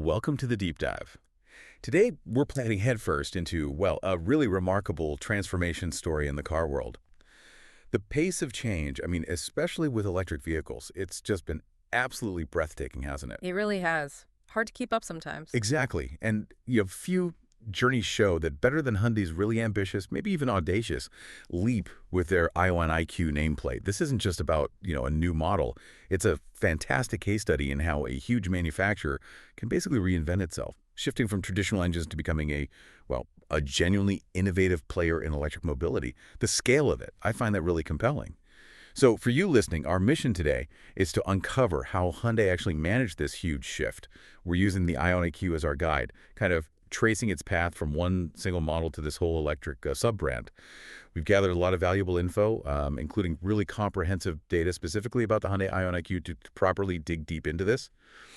Welcome to the deep dive. Today, we're planning headfirst into, well, a really remarkable transformation story in the car world. The pace of change, especially with electric vehicles, it's just been absolutely breathtaking, hasn't it? It really has. Hard to keep up sometimes. Exactly. And few journeys show that better than Hyundai's really ambitious, maybe even audacious, leap with their IONIQ nameplate. This isn't just about, a new model. It's a fantastic case study in how a huge manufacturer can basically reinvent itself, shifting from traditional engines to becoming a genuinely innovative player in electric mobility. The scale of it, I find that really compelling. So for you listening, our mission today is to uncover how Hyundai actually managed this huge shift. We're using the IONIQ as our guide, kind of tracing its path from one single model to this whole electric sub-brand. We've gathered a lot of valuable info, including really comprehensive data specifically about the Hyundai IONIQ to properly dig deep into this.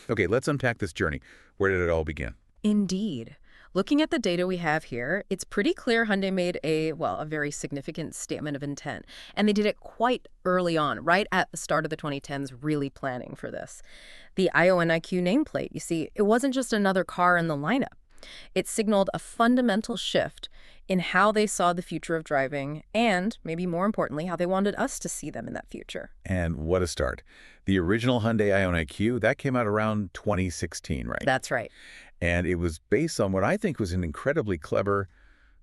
Okay, let's unpack this journey. Where did it all begin? Indeed. Looking at the data we have here, it's pretty clear Hyundai made a very significant statement of intent. And they did it quite early on, right at the start of the 2010s, really planning for this. The IONIQ nameplate, you see, it wasn't just another car in the lineup. It signaled a fundamental shift in how they saw the future of driving and, maybe more importantly, how they wanted us to see them in that future. And what a start. The original Hyundai IONIQ, that came out around 2016, right? That's right. And it was based on what I think was an incredibly clever,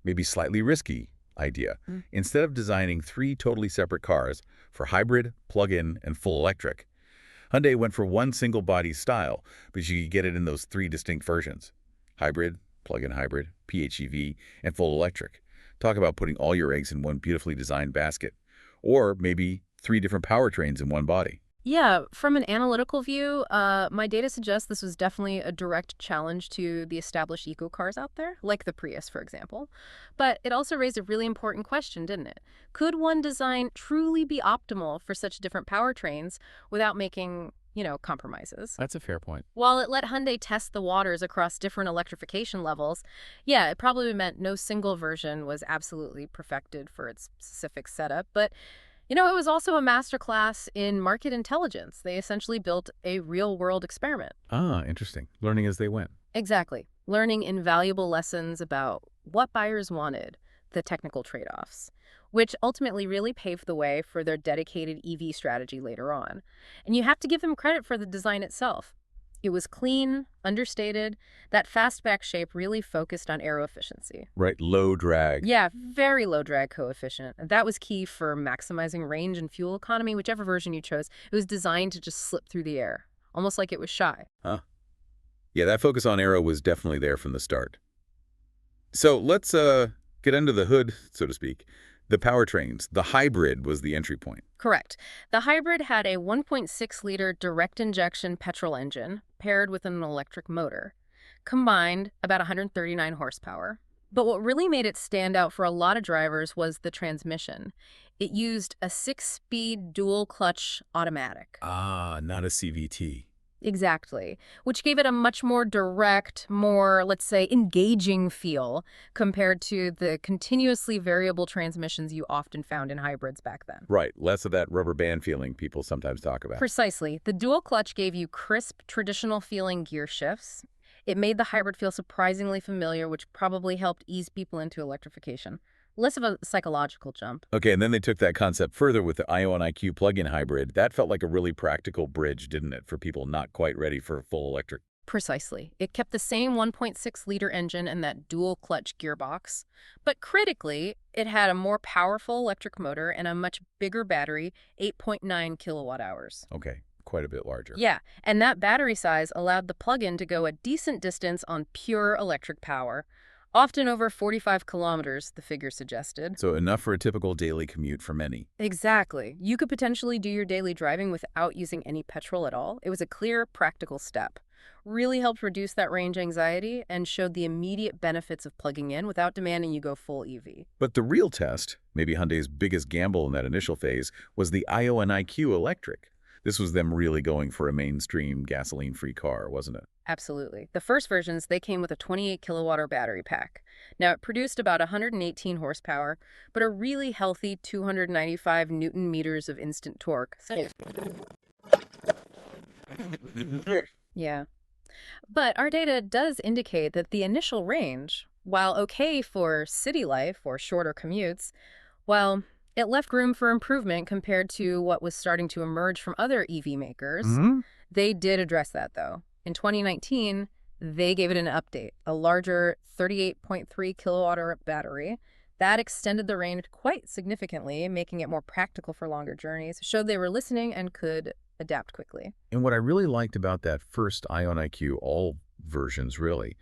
maybe slightly risky idea. Instead of designing three totally separate cars for hybrid, plug-in, and full electric, Hyundai went for one single body style, but you could get it in those three distinct versions: hybrid, plug-in hybrid, PHEV, and full electric. Talk about putting all your eggs in one beautifully designed basket. Or maybe three different powertrains in one body. Yeah, from an analytical view, my data suggests this was definitely a direct challenge to the established eco cars out there, like the Prius, for example. But it also raised a really important question, didn't it? Could one design truly be optimal for such different powertrains without making, compromises? That's a fair point. While it let Hyundai test the waters across different electrification levels, yeah, it probably meant no single version was absolutely perfected for its specific setup. But it was also a masterclass in market intelligence. They essentially built a real-world experiment. Ah, interesting. Learning as they went. Exactly. Learning invaluable lessons about what buyers wanted, the technical trade-offs, which ultimately really paved the way for their dedicated EV strategy later on. And you have to give them credit for the design itself. It was clean, understated. That fastback shape really focused on aero efficiency. Right, low drag. Yeah, very low drag coefficient. And that was key for maximizing range and fuel economy, whichever version you chose. It was designed to just slip through the air, almost like it was shy. Huh. Yeah, that focus on aero was definitely there from the start. So let's get under the hood, so to speak. The powertrains. The hybrid was the entry point. Correct. The hybrid had a 1.6-liter direct injection petrol engine paired with an electric motor. Combined, about 139 horsepower. But what really made it stand out for a lot of drivers was the transmission. It used a 6-speed dual-clutch automatic. Ah, not a CVT. Exactly, which gave it a much more direct, more, let's say, engaging feel compared to the continuously variable transmissions you often found in hybrids back then. Right, less of that rubber band feeling people sometimes talk about. Precisely. The dual clutch gave you crisp, traditional-feeling gear shifts. It made the hybrid feel surprisingly familiar, which probably helped ease people into electrification. Less of a psychological jump. Okay, and then they took that concept further with the IONIQ plug-in hybrid. That felt like a really practical bridge, didn't it, for people not quite ready for full electric? Precisely. It kept the same 1.6-liter engine and that dual-clutch gearbox. But critically, it had a more powerful electric motor and a much bigger battery, 8.9 kilowatt hours. Okay, quite a bit larger. Yeah, and that battery size allowed the plug-in to go a decent distance on pure electric power. Often over 45 kilometers, the figure suggested. So enough for a typical daily commute for many. Exactly. You could potentially do your daily driving without using any petrol at all. It was a clear, practical step. Really helped reduce that range anxiety and showed the immediate benefits of plugging in without demanding you go full EV. But the real test, maybe Hyundai's biggest gamble in that initial phase, was the IONIQ electric. This was them really going for a mainstream gasoline-free car, wasn't it? Absolutely. The first versions, they came with a 28 kilowatt-hour battery pack. Now, it produced about 118 horsepower, but a really healthy 295 newton meters of instant torque. Yeah. But our data does indicate that the initial range, while okay for city life or shorter commutes, well, it left room for improvement compared to what was starting to emerge from other EV makers. Hmm. They did address that, though. In 2019, they gave it an update, a larger 38.3 kilowatt-hour battery. That extended the range quite significantly, making it more practical for longer journeys, showed they were listening and could adapt quickly. And what I really liked about that first IONIQ, all versions really,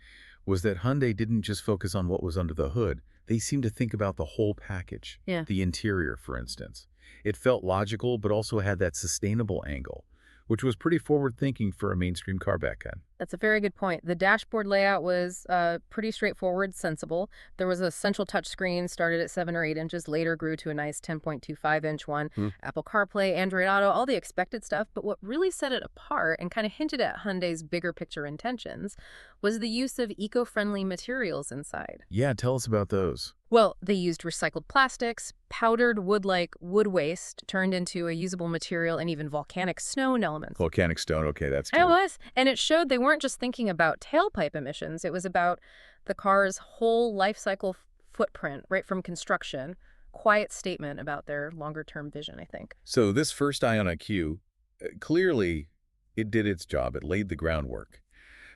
was that Hyundai didn't just focus on what was under the hood. They seemed to think about the whole package, Yeah. the interior, for instance. It felt logical, but also had that sustainable angle, which was pretty forward-thinking for a mainstream car back then. That's a very good point. The dashboard layout was pretty straightforward, sensible. There was a central touchscreen, started at 7 or 8 inches, later grew to a nice 10.25-inch one. Hmm. Apple CarPlay, Android Auto, all the expected stuff. But what really set it apart and kind of hinted at Hyundai's bigger picture intentions was the use of eco-friendly materials inside. Yeah, tell us about those. Well, they used recycled plastics, powdered wood-like wood waste turned into a usable material, and even volcanic stone elements. Volcanic stone, okay, that's It true. was. And it showed they weren't just thinking about tailpipe emissions. It was about the car's whole life cycle footprint, right from construction. Quiet statement about their longer-term vision, I think. So this first IONIQ, clearly it did its job. It laid the groundwork.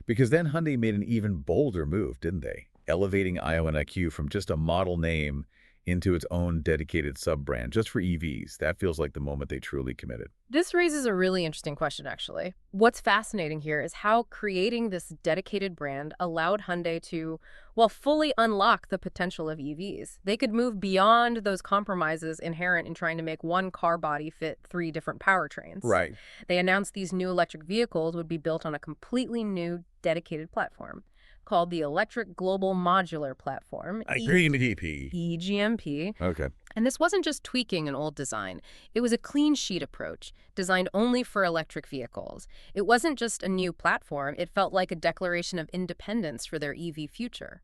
Because then Hyundai made an even bolder move, didn't they? Elevating IONIQ from just a model name into its own dedicated sub-brand just for EVs. That feels like the moment they truly committed. This raises a really interesting question, actually. What's fascinating here is how creating this dedicated brand allowed Hyundai to, well, fully unlock the potential of EVs. They could move beyond those compromises inherent in trying to make one car body fit 3 different powertrains. Right. They announced these new electric vehicles would be built on a completely new dedicated platform called the Electric Global Modular Platform, EGMP. Okay. And this wasn't just tweaking an old design. It was a clean sheet approach, designed only for electric vehicles. It wasn't just a new platform. It felt like a declaration of independence for their EV future.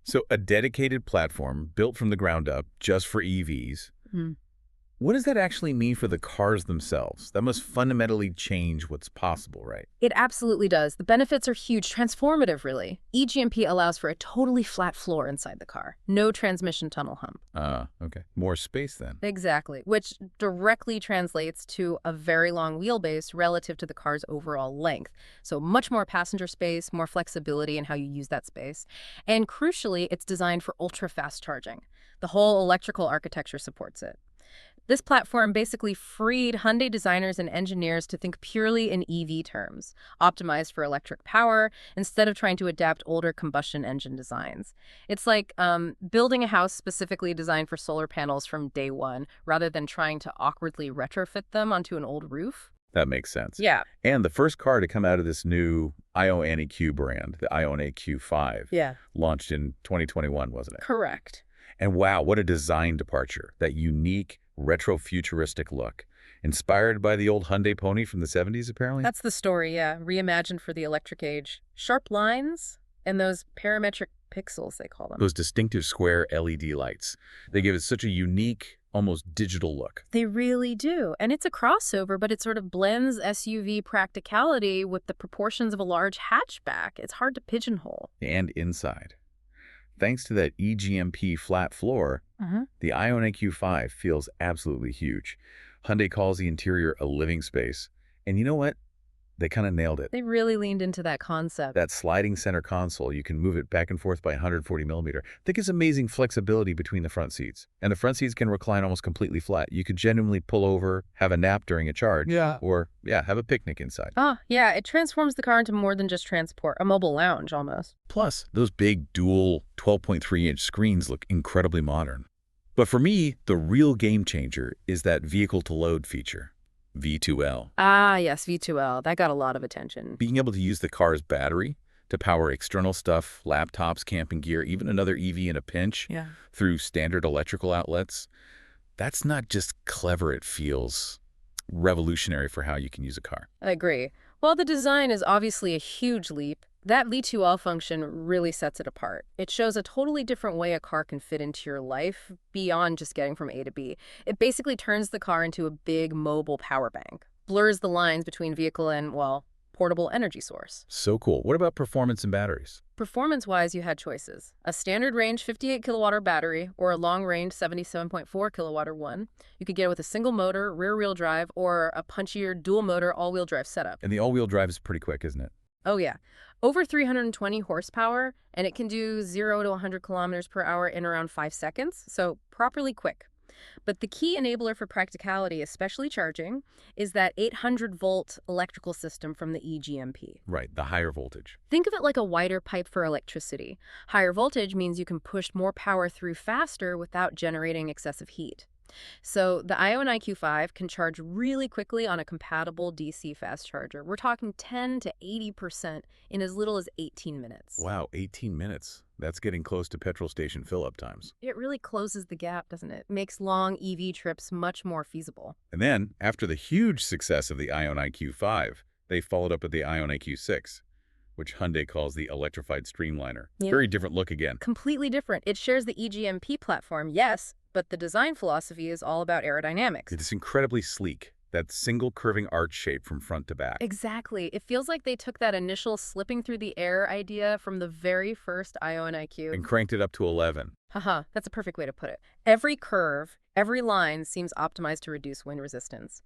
So a dedicated platform built from the ground up just for EVs. What does that actually mean for the cars themselves? That must fundamentally change what's possible, right? It absolutely does. The benefits are huge, transformative, really. eGMP allows for a totally flat floor inside the car. No transmission tunnel hump. Okay. More space then. Exactly, which directly translates to a very long wheelbase relative to the car's overall length. So much more passenger space, more flexibility in how you use that space. And crucially, it's designed for ultra-fast charging. The whole electrical architecture supports it. This platform basically freed Hyundai designers and engineers to think purely in EV terms, optimized for electric power, instead of trying to adapt older combustion engine designs. It's like building a house specifically designed for solar panels from day one, rather than trying to awkwardly retrofit them onto an old roof. That makes sense. Yeah. And the first car to come out of this new IONIQ brand, the IONIQ 5, Yeah. launched in 2021, wasn't it? Correct. And wow, what a design departure. That unique, retro-futuristic look. Inspired by the old Hyundai Pony from the 70s, apparently? That's the story, yeah. Reimagined for the electric age. Sharp lines and those parametric pixels, they call them. Those distinctive square LED lights. They give it such a unique, almost digital look. They really do. And it's a crossover, but it sort of blends SUV practicality with the proportions of a large hatchback. It's hard to pigeonhole. And inside. Thanks to that eGMP flat floor, the IONIQ 5 feels absolutely huge. Hyundai calls the interior a living space. And you know what? They kind of nailed it. They really leaned into that concept. That sliding center console, you can move it back and forth by 140 millimeter. I think it's amazing flexibility between the front seats. And the front seats can recline almost completely flat. You could genuinely pull over, have a nap during a charge. Yeah. Or, have a picnic inside. Oh, yeah, it transforms the car into more than just transport, a mobile lounge almost. Plus, those big dual 12.3-inch screens look incredibly modern. But for me, the real game changer is that vehicle-to-load feature. V2L. Ah, yes, V2L. That got a lot of attention. Being able to use the car's battery to power external stuff, laptops, camping gear, even another EV in a pinch through standard electrical outlets, that's not just clever, it feels revolutionary for how you can use a car. I agree. While the design is obviously a huge leap, that V2L function really sets it apart. It shows a totally different way a car can fit into your life beyond just getting from A to B. It basically turns the car into a big mobile power bank, blurs the lines between vehicle and, well, portable energy source. So cool. What about performance and batteries? Performance-wise, you had choices. A standard range 58 kilowatt-hour battery or a long-range 77.4 kilowatt-hour one. You could get it with a single motor, rear-wheel drive, or a punchier dual-motor all-wheel drive setup. And the all-wheel drive is pretty quick, isn't it? Oh yeah, over 320 horsepower, and it can do 0 to 100 kilometers per hour in around 5 seconds, so properly quick. But the key enabler for practicality, especially charging, is that 800-volt electrical system from the EGMP. Right, the higher voltage. Think of it like a wider pipe for electricity. Higher voltage means you can push more power through faster without generating excessive heat. So the IONIQ 5 can charge really quickly on a compatible DC fast charger. We're talking 10 to 80% in as little as 18 minutes. Wow, 18 minutes. That's getting close to petrol station fill-up times. It really closes the gap, doesn't it? Makes long EV trips much more feasible. And then, after the huge success of the IONIQ 5, they followed up with the IONIQ 6, which Hyundai calls the electrified streamliner. Yeah. Very different look again. Completely different. It shares the EGMP platform, yes, but the design philosophy is all about aerodynamics. It is incredibly sleek, that single curving arch shape from front to back. Exactly. It feels like they took that initial slipping through the air idea from the very first IONIQ And cranked it up to 11. Haha, that's a perfect way to put it. Every curve, every line seems optimized to reduce wind resistance.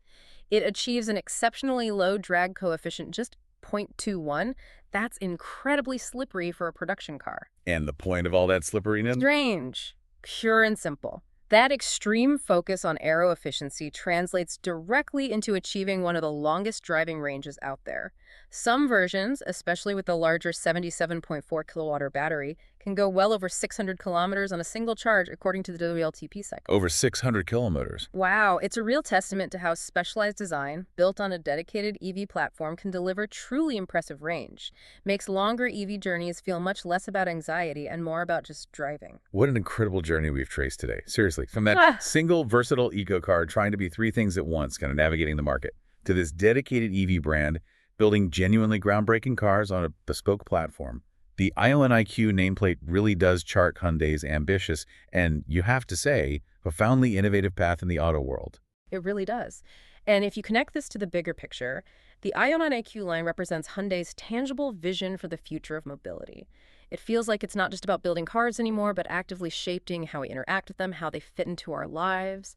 It achieves an exceptionally low drag coefficient, just 0.21. That's incredibly slippery for a production car. And the point of all that slipperiness? Strange. Pure and simple. That extreme focus on aero efficiency translates directly into achieving one of the longest driving ranges out there. Some versions, especially with the larger 77.4 kilowatt-hour battery, can go well over 600 kilometers on a single charge according to the WLTP cycle. Over 600 kilometers. Wow, it's a real testament to how specialized design, built on a dedicated EV platform, can deliver truly impressive range. Makes longer EV journeys feel much less about anxiety and more about just driving. What an incredible journey we've traced today. Seriously, from that single versatile eco-car trying to be three things at once, kind of navigating the market, to this dedicated EV brand building genuinely groundbreaking cars on a bespoke platform. The IONIQ nameplate really does chart Hyundai's ambitious and, you have to say, profoundly innovative path in the auto world. It really does. And if you connect this to the bigger picture, the IONIQ line represents Hyundai's tangible vision for the future of mobility. It feels like it's not just about building cars anymore, but actively shaping how we interact with them, how they fit into our lives.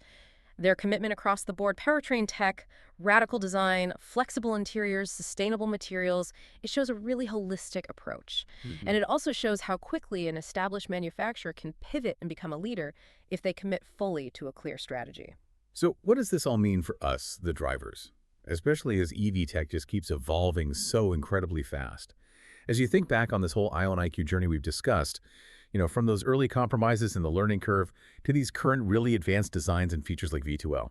Their commitment across the board, powertrain tech, radical design, flexible interiors, sustainable materials, it shows a really holistic approach. And it also shows how quickly an established manufacturer can pivot and become a leader if they commit fully to a clear strategy. So what does this all mean for us, the drivers? Especially as EV tech just keeps evolving so incredibly fast. As you think back on this whole IONIQ journey we've discussed, from those early compromises in the learning curve to these current really advanced designs and features like V2L,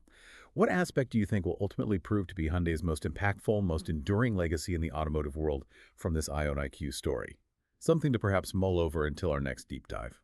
what aspect do you think will ultimately prove to be Hyundai's most impactful, most enduring legacy in the automotive world from this IONIQ story? Something to perhaps mull over until our next deep dive.